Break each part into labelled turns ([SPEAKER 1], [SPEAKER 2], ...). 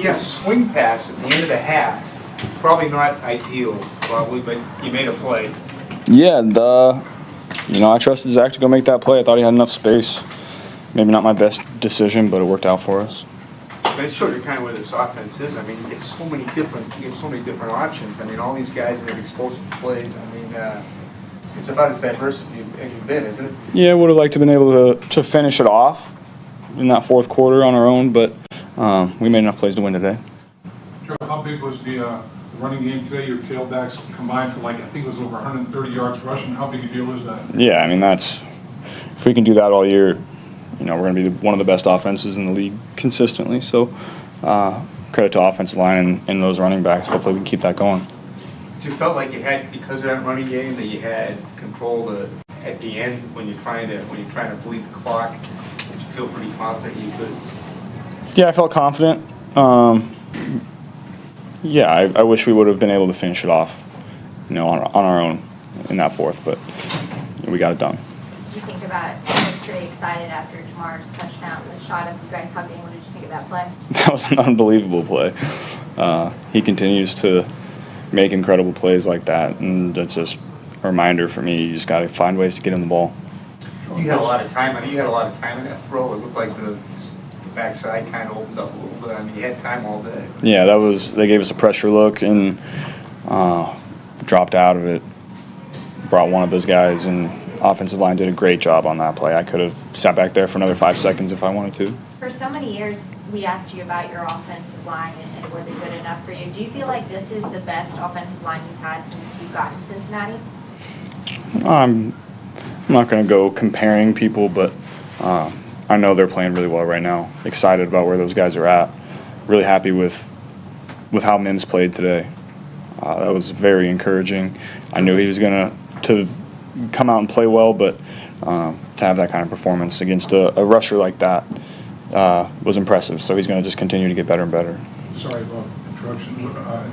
[SPEAKER 1] had a swing pass at the end of the half. Probably not ideal, probably, but you made a play.
[SPEAKER 2] Yeah, I trusted Zach to go make that play. I thought he had enough space. Maybe not my best decision, but it worked out for us.
[SPEAKER 1] That showed you kind of where this offense is. I mean, you get so many different options. I mean, all these guys make explosive plays. I mean, it's about as diverse as you've been, isn't it?
[SPEAKER 2] Yeah, would have liked to have been able to finish it off in that fourth quarter on our own, but we made enough plays to win today.
[SPEAKER 3] Joe, how big was the running game today? Your tailbacks combined for I think it was over 130 yards rushing. How big a deal is that?
[SPEAKER 2] Yeah, I mean, if we can do that all year, we're going to be one of the best offenses in the league consistently. So credit to offensive line and those running backs. Hopefully we can keep that going.
[SPEAKER 1] You felt like you had, because of that running game, that you had control at the end when you're trying to bleed the clock. Did you feel pretty confident you could?
[SPEAKER 2] Yeah, I felt confident. I wish we would have been able to finish it off, on our own in that fourth, but we got it done.
[SPEAKER 4] Did you think about, pretty excited after Jamar's touchdown, the shot of you guys hugging? What did you think of that play?
[SPEAKER 2] That was an unbelievable play. He continues to make incredible plays like that, and that's just a reminder for me. You just got to find ways to get him the ball.
[SPEAKER 1] You had a lot of time. I mean, you had a lot of time in that throw. It looked like the backside kind of opened up a little bit. I mean, you had time all day. Yeah,
[SPEAKER 2] they gave us a pressure look and dropped out of it. Brought one of those guys, and offensive line did a great job on that play. I could have sat back there for another 5 seconds if I wanted to.
[SPEAKER 4] For so many years, we asked you about your offensive line, and it wasn't good enough for you. Do you feel like this is the best offensive line you've had since you've gotten to Cincinnati?
[SPEAKER 2] I'm not going to go comparing people, but I know they're playing really well right now. Excited about where those guys are at. Really happy with how Mims played today. That was very encouraging. I knew he was going to come out and play well, but to have that kind of performance against a rusher like that was impressive. So he's going to just continue to get better and better.
[SPEAKER 3] Sorry about interruption.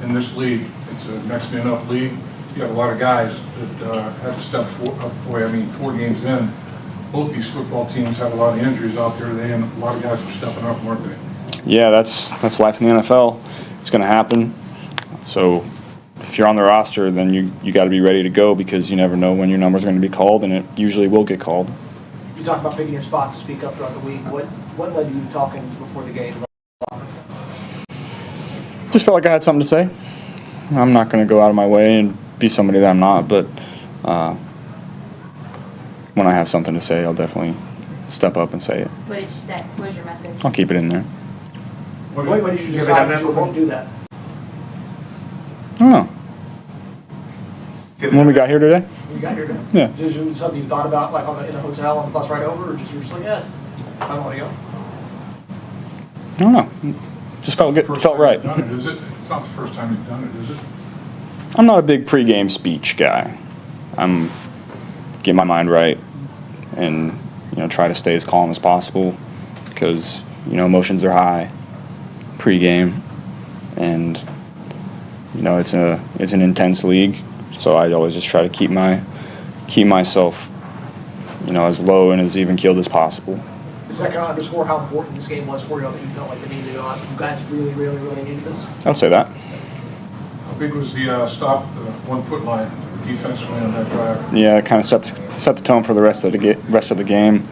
[SPEAKER 3] In this league, it's a next man up league. You have a lot of guys that have to step up for you. I mean, 4 games in, both these football teams have a lot of injuries out there today, and a lot of guys are stepping up, weren't they?
[SPEAKER 2] Yeah, that's life in the NFL. It's going to happen. So if you're on the roster, then you got to be ready to go, because you never know when your number's going to be called, and it usually will get called.
[SPEAKER 5] You talk about picking your spots to speak up throughout the week. What led you talking before the game?
[SPEAKER 2] Just felt like I had something to say. I'm not going to go out of my way and be somebody that I'm not, but when I have something to say, I'll definitely step up and say it.
[SPEAKER 4] What did you say? What was your message?
[SPEAKER 2] I'll keep it in there.
[SPEAKER 5] Why did you decide that you were going to do that?
[SPEAKER 2] I don't know. When we got here today?
[SPEAKER 5] When you got here today?
[SPEAKER 2] Yeah.
[SPEAKER 5] Is it something you thought about, like in a hotel on the bus ride over, or just you were just like, yeah, I don't want to go?
[SPEAKER 2] I don't know. Just felt good. Felt right.
[SPEAKER 3] Done it, is it? It's not the first time you've done it, is it?
[SPEAKER 2] I'm not a big pregame speech guy. I'm get my mind right and try to stay as calm as possible, because emotions are high pregame, and it's an intense league. So I always just try to keep myself as low and as even keeled as possible.
[SPEAKER 5] Does that kind of underscore how important this game was for you, that you felt like the need to go on? You guys really, really, really needed this?
[SPEAKER 2] I would say that.
[SPEAKER 3] How big was the stop at the 1 foot line defensively on that drive?
[SPEAKER 2] Yeah, it kind of set the tone for the rest of the game.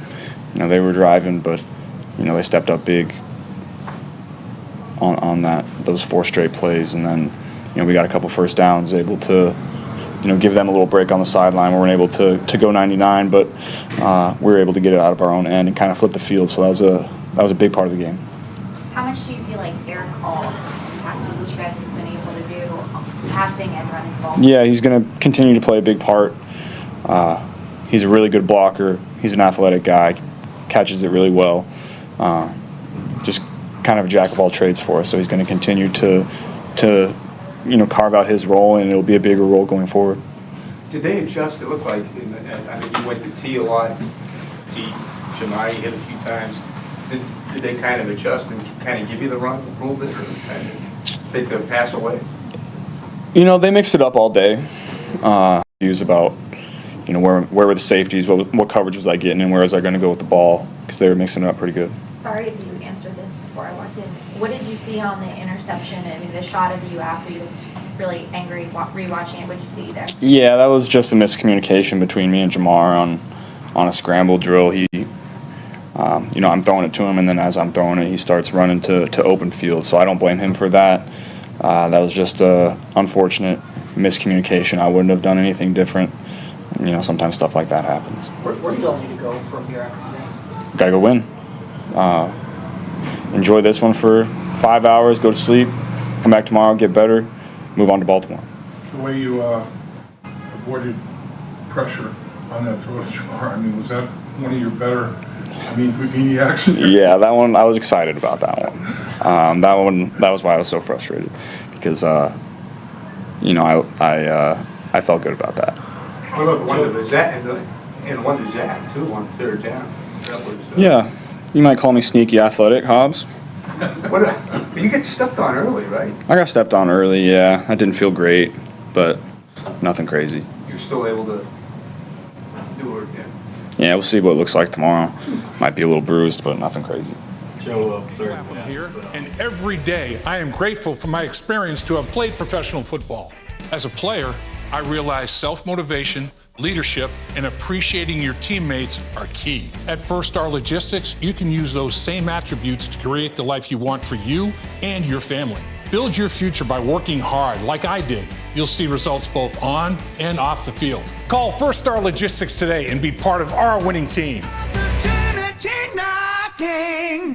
[SPEAKER 2] They were driving, but they stepped up big on those 4 straight plays, and then we got a couple first downs, able to give them a little break on the sideline. We weren't able to go 99, but we were able to get it out of our own end and kind of flip the field. So that was a big part of the game.
[SPEAKER 4] How much do you feel like Eric Hall has impacted what you guys have been able to do, passing and running the ball?
[SPEAKER 2] Yeah, he's going to continue to play a big part. He's a really good blocker. He's an athletic guy, catches it really well. Just kind of a jack of all trades for us. So he's going to continue to carve out his role, and it'll be a bigger role going forward.
[SPEAKER 1] Did they adjust? It looked like, you went to T a lot, deep. Jamai hit a few times. Did they kind of adjust and kind of give you the run a little bit, or kind of take the pass away?
[SPEAKER 2] They mixed it up all day. Use about, where were the safeties, what coverage was I getting, and where was I going to go with the ball, because they were mixing it up pretty good.
[SPEAKER 4] Sorry if you answered this this before I walked in. What did you see on the interception? I mean, the shot of you after you looked really angry rewatching it. What did you see there?
[SPEAKER 2] Yeah, that was just a miscommunication between me and Jamar on a scramble drill. He, I'm throwing it to him, and then as I'm throwing it, he starts running to open field. So I don't blame him for that. That was just a unfortunate miscommunication. I wouldn't have done anything different. Sometimes stuff like that happens.
[SPEAKER 5] Where do y'all need to go from here after the game?
[SPEAKER 2] Gotta go win. Enjoy this one for 5 hours, go to sleep, come back tomorrow, get better, move on to Baltimore.
[SPEAKER 3] The way you avoided pressure on that throw to Jamar, I mean, was that one of your better, Houdini actions?
[SPEAKER 2] Yeah, that one, I was excited about that one. That was why I was so frustrated, because, I felt good about that.
[SPEAKER 1] What about the one to Zach, and one to Zach, too, on third down? That was,
[SPEAKER 2] Yeah, you might call me sneaky athletic, Hobbs.
[SPEAKER 1] But you get stepped on early, right?
[SPEAKER 2] I got stepped on early, yeah. I didn't feel great, but nothing crazy.
[SPEAKER 1] You're still able to do it again.
[SPEAKER 2] Yeah, we'll see what it looks like tomorrow. Might be a little bruised, but nothing crazy.
[SPEAKER 6] Joe, sorry.
[SPEAKER 7] Here, and every day I am grateful for my experience to have played professional football. As a player, I realize self-motivation, leadership, and appreciating your teammates are key. At First Star Logistics, you can use those same attributes to create the life you want for you and your family. Build your future by working hard like I did. You'll see results both on and off the field. Call First Star Logistics today and be part of our winning team.
[SPEAKER 8] Opportunity knocking.